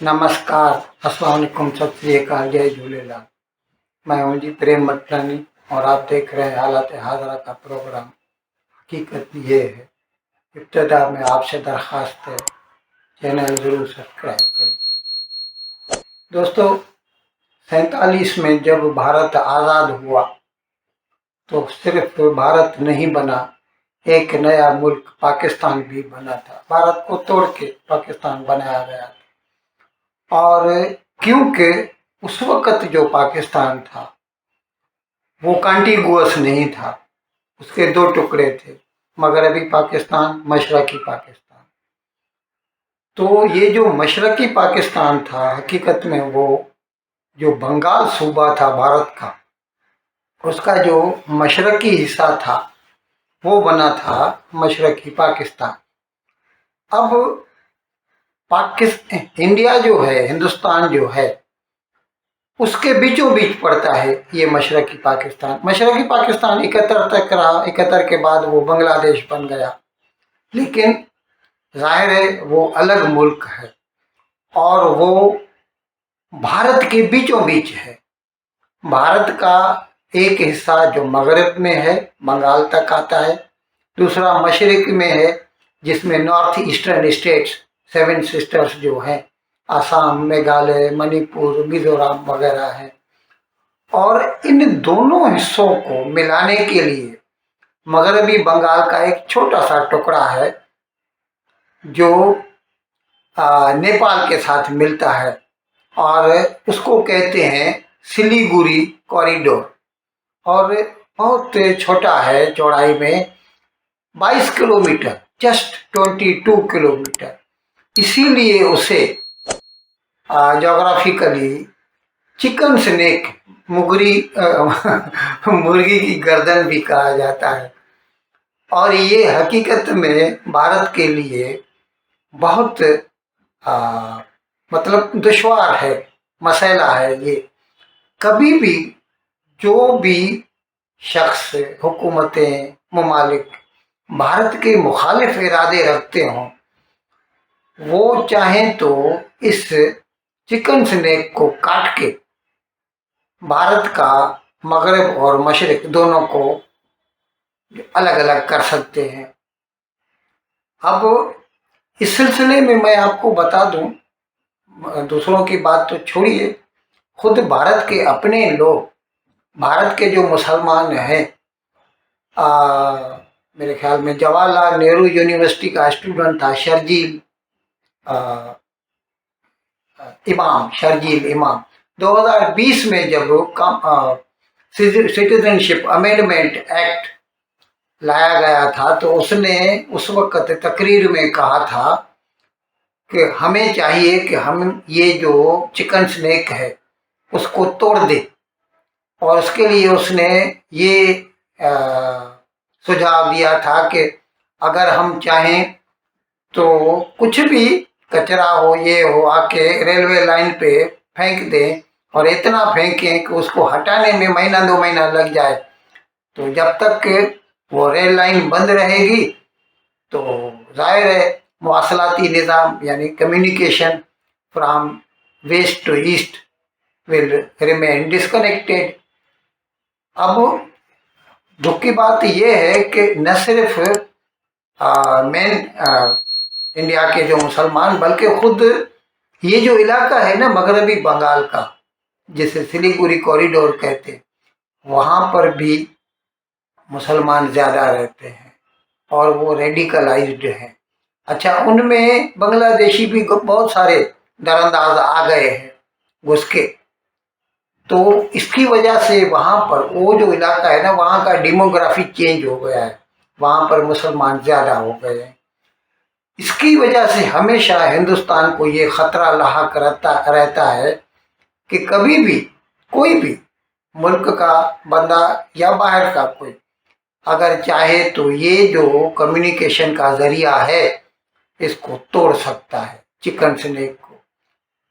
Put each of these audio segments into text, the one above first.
नमस्कार, अस्सलाम वालेकुम, सत श्री अकाल, जय झूलेलाल। मैं हूं जी प्रेम मटलानी और आप देख रहे हैं हालत हाजरा का प्रोग्राम। हकीकत ये है, इब्तिदा में आपसे दरख्वास्त है, चैनल ज़रूर सब्सक्राइब करें। दोस्तों, 47 में जब भारत आज़ाद हुआ तो सिर्फ भारत नहीं बना, एक नया मुल्क पाकिस्तान भी बना था। भारत को तोड़ के पाकिस्तान बनाया गया था। और क्योंकि उस वक़्त जो पाकिस्तान था वो कॉन्टिगुअस नहीं था, उसके दो टुकड़े थे, मगरबी पाकिस्तान, मशरकी पाकिस्तान। तो ये जो मशरकी पाकिस्तान था, हकीकत में वो जो बंगाल सूबा था भारत का, उसका जो मशरकी हिस्सा था वो बना था मशरकी पाकिस्तान। अब पाकिस्तान, इंडिया जो है, हिंदुस्तान जो है, उसके बीचों बीच पड़ता है ये मशरकी पाकिस्तान। मशरकी पाकिस्तान 71 तक रहा, 71 के बाद वो बांग्लादेश बन गया। लेकिन जाहिर है वो अलग मुल्क है और वो भारत के बीचों बीच है। भारत का एक हिस्सा जो मगरब में है, बंगाल तक आता है, दूसरा मशरिक में है जिसमें north eastern states, seven sisters जो हैं, आसाम, मेघालय, मणिपुर, मिजोरम वगैरह है। और इन दोनों हिस्सों को मिलाने के लिए मगरबी बंगाल का एक छोटा सा टुकड़ा है जो नेपाल के साथ मिलता है और उसको कहते हैं सिलीगुड़ी कॉरिडोर। और बहुत छोटा है, चौड़ाई में 22 किलोमीटर, जस्ट 22 किलोमीटर। इसीलिए उसे जोग्राफिकली चिकन स्नेक, मुगरी मुर्गी की गर्दन भी कहा जाता है। और ये हकीकत में भारत के लिए बहुत मतलब दुश्वार है, मसला है ये। कभी भी जो भी शख्स, हुकूमतें, ममालिक भारत के मुखालिफ इरादे रखते हों, वो चाहें तो इस चिकन स्नेक को काट के भारत का मगरब और मशरिक दोनों को अलग अलग कर सकते हैं। अब इस सिलसिले में मैं आपको बता दूं, दूसरों की बात तो छोड़िए, खुद भारत के अपने लोग, भारत के जो मुसलमान हैं, मेरे ख्याल में जवाहरलाल नेहरू यूनिवर्सिटी का स्टूडेंट था शर्जील इमाम, शर्जील इमाम, 2020 में जब सिटीजनशिप अमेंडमेंट एक्ट लाया गया था तो उसने उस वक्त तकरीर में कहा था कि हमें चाहिए कि हम ये जो चिकन स्नेक है उसको तोड़ दे। और उसके लिए उसने ये सुझाव दिया था कि अगर हम चाहें तो कुछ भी कचरा हो, ये हो, आके रेलवे लाइन पे फेंक दें और इतना फेंकें कि उसको हटाने में महीना 2 महीना लग जाए। तो जब तक वो रेल लाइन बंद रहेगी तो जाहिर है मवासलाती निज़ाम यानी communication from west to east will remain disconnected. अब दुख की बात यह है कि न सिर्फ मेन इंडिया के जो मुसलमान, बल्कि खुद ये जो इलाका है ना मगरबी बंगाल का, जिसे सिलीगुड़ी कॉरिडोर कहते हैं, वहाँ पर भी मुसलमान ज़्यादा रहते हैं और वो रेडिकलाइज्ड हैं। अच्छा, उनमें बांग्लादेशी भी बहुत सारे दरअंदाज आ गए हैं घुस के। तो इसकी वजह से वहाँ पर वो जो इलाका है ना, वहाँ का डेमोग्राफी चेंज हो गया है, वहाँ पर मुसलमान ज़्यादा हो गए हैं। इसकी वजह से हमेशा हिंदुस्तान को ये खतरा लाहक रहता है कि कभी भी कोई भी मुल्क का बंदा या बाहर का कोई अगर चाहे तो ये जो कम्युनिकेशन का जरिया है इसको तोड़ सकता है, चिकन स्नेक को।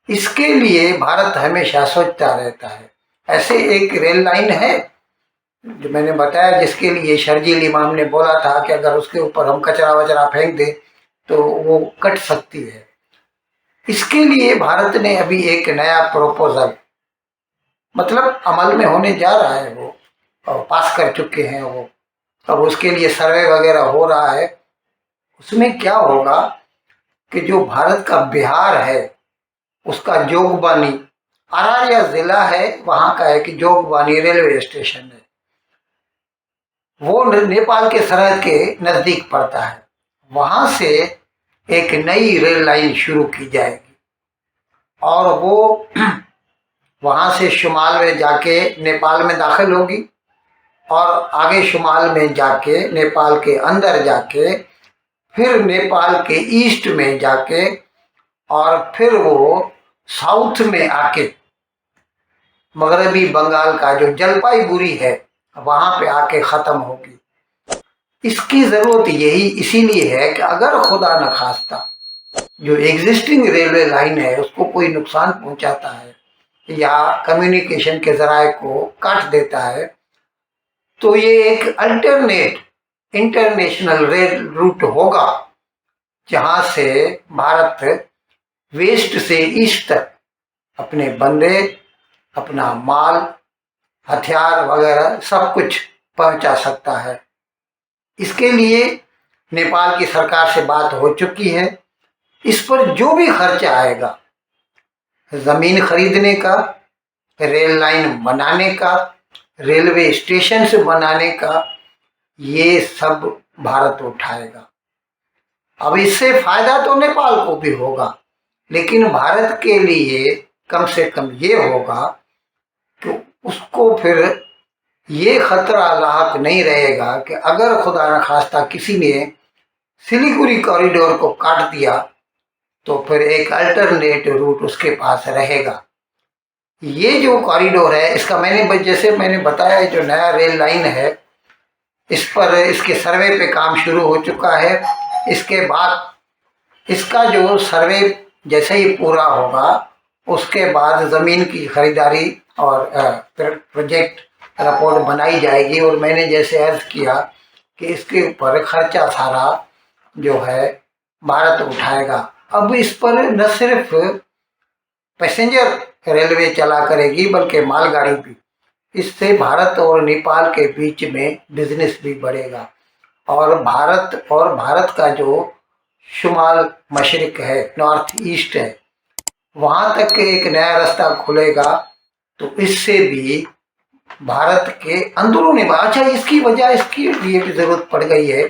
इसके लिए भारत हमेशा सोचता रहता है। ऐसे एक रेल लाइन है जो मैंने बताया, जिसके लिए शर्जील इमाम ने बोला था कि अगर उसके ऊपर हम कचरा वचरा फेंक दें तो वो कट सकती है। इसके लिए भारत ने अभी एक नया प्रपोजल, मतलब अमल में होने जा रहा है, वो और पास कर चुके हैं वो, अब उसके लिए सर्वे वगैरह हो रहा है। उसमें क्या होगा कि जो भारत का बिहार है उसका जोगबानी, अरारिया जिला है, वहां का है कि जोगबानी रेलवे स्टेशन है, वो नेपाल के सरहद के नजदीक पड़ता है। वहां से एक नई रेल लाइन शुरू की जाएगी और वो वहां से शुमाल में जाके नेपाल में दाखिल होगी और आगे शुमाल में जाके नेपाल के अंदर जाके फिर नेपाल के ईस्ट में जाके और फिर वो साउथ में आके मगरबी बंगाल का जो जलपाईगुड़ी है वहां पे आके खत्म होगी। इसकी जरूरत यही इसीलिए है कि अगर खुदा न खास्ता जो एग्जिस्टिंग रेलवे लाइन है उसको कोई नुकसान पहुंचाता है या कम्युनिकेशन के जराये को काट देता है, तो ये एक अल्टरनेट इंटरनेशनल रेल रूट होगा जहां से भारत वेस्ट से ईस्ट तक अपने बंदे, अपना माल, हथियार वगैरह सब कुछ पहुंचा सकता है। इसके लिए नेपाल की सरकार से बात हो चुकी है। इस पर जो भी खर्चा आएगा, जमीन खरीदने का, रेल लाइन बनाने का, रेलवे स्टेशन से बनाने का, ये सब भारत उठाएगा। अब इससे फायदा तो नेपाल को भी होगा, लेकिन भारत के लिए कम से कम ये होगा कि उसको फिर ये खतरा लाक नहीं रहेगा कि अगर खुदा न खास्ता किसी ने सिलीगुड़ी कॉरिडोर को काट दिया तो फिर एक अल्टरनेट रूट उसके पास रहेगा। ये जो कॉरिडोर है इसका जैसे मैंने बताया, जो नया रेल लाइन है इस पर इसके सर्वे पे काम शुरू हो चुका है। इसके बाद इसका जो सर्वे जैसे ही पूरा होगा उसके बाद ज़मीन की खरीदारी और प्रोजेक्ट रिपोर्ट बनाई जाएगी और मैंने जैसे अर्ज किया कि इसके ऊपर खर्चा सारा जो है भारत उठाएगा। अब इस पर न सिर्फ पैसेंजर रेलवे चला करेगी बल्कि मालगाड़ी भी। इससे भारत और नेपाल के बीच में बिजनेस भी बढ़ेगा और भारत का जो शुमाल मशरिक है, नॉर्थ ईस्ट है, वहां तक एक नया रास्ता खुलेगा। तो इससे भी भारत के अंदरूनी, अच्छा इसकी वजह इसकी लिए भी जरूरत पड़ गई है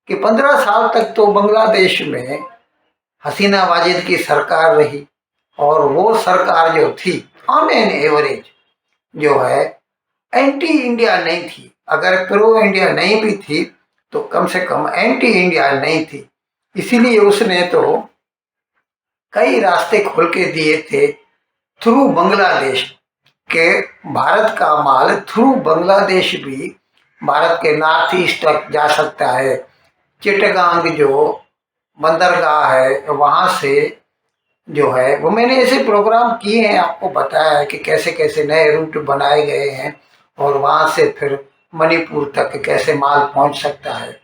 कि 15 साल तक तो बांग्लादेश में हसीना वाजिद की सरकार रही और वो सरकार जो थी ऑन एन एवरेज जो है एंटी इंडिया नहीं थी। अगर प्रो इंडिया नहीं भी थी तो कम से कम एंटी इंडिया नहीं थी। इसीलिए उसने तो कई रास्ते खोल के दिए थे थ्रू बांग्लादेश के, भारत का माल थ्रू बांग्लादेश भी भारत के नॉर्थ ईस्ट तक जा सकता है। चिटगांग जो बंदरगाह है वहाँ से जो है वो मैंने ऐसे प्रोग्राम किए हैं, आपको बताया है कि कैसे कैसे नए रूट बनाए गए हैं और वहाँ से फिर मणिपुर तक कैसे माल पहुँच सकता है।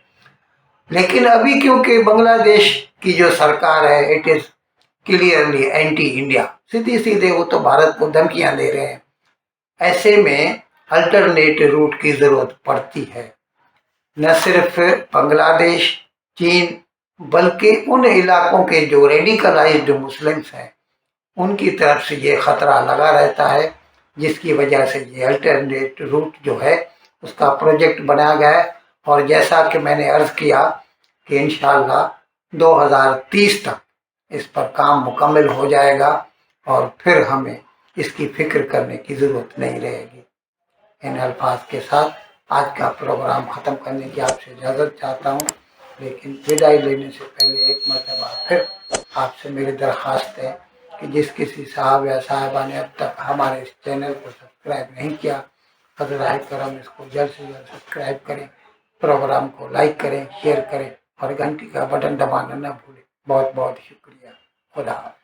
लेकिन अभी क्योंकि बांग्लादेश की जो सरकार है it is clearly anti India, सीधे सीधे वो तो भारत को धमकियां दे रहे हैं। ऐसे में अल्टरनेट रूट की जरूरत पड़ती है। न सिर्फ बांग्लादेश, चीन, बल्कि उन इलाकों के जो रेडिकलाइज्ड मुस्लिम्स हैं उनकी तरफ से ये खतरा लगा रहता है, जिसकी वजह से ये अल्टरनेट रूट जो है उसका प्रोजेक्ट बनाया गया है। और जैसा कि मैंने अर्ज किया कि इंशाअल्लाह 2030 तक इस पर काम मुकम्मल हो जाएगा और फिर हमें इसकी फिक्र करने की ज़रूरत नहीं रहेगी। इन अल्फाज के साथ आज का प्रोग्राम ख़त्म करने की आपसे इजाज़त चाहता हूँ, लेकिन विदाई लेने से पहले एक मरतबा फिर आपसे मेरी दरख्वास्त है कि जिस किसी साहब या साहिबा ने अब तक हमारे इस चैनल को सब्सक्राइब नहीं किया, हज़रात करम इसको जल्द से जल्द सब्सक्राइब करें, प्रोग्राम को लाइक करें, शेयर करें और घंटी का बटन दबाना न भूलें। बहुत बहुत शुक्रिया। खुदा हाफ़िज़।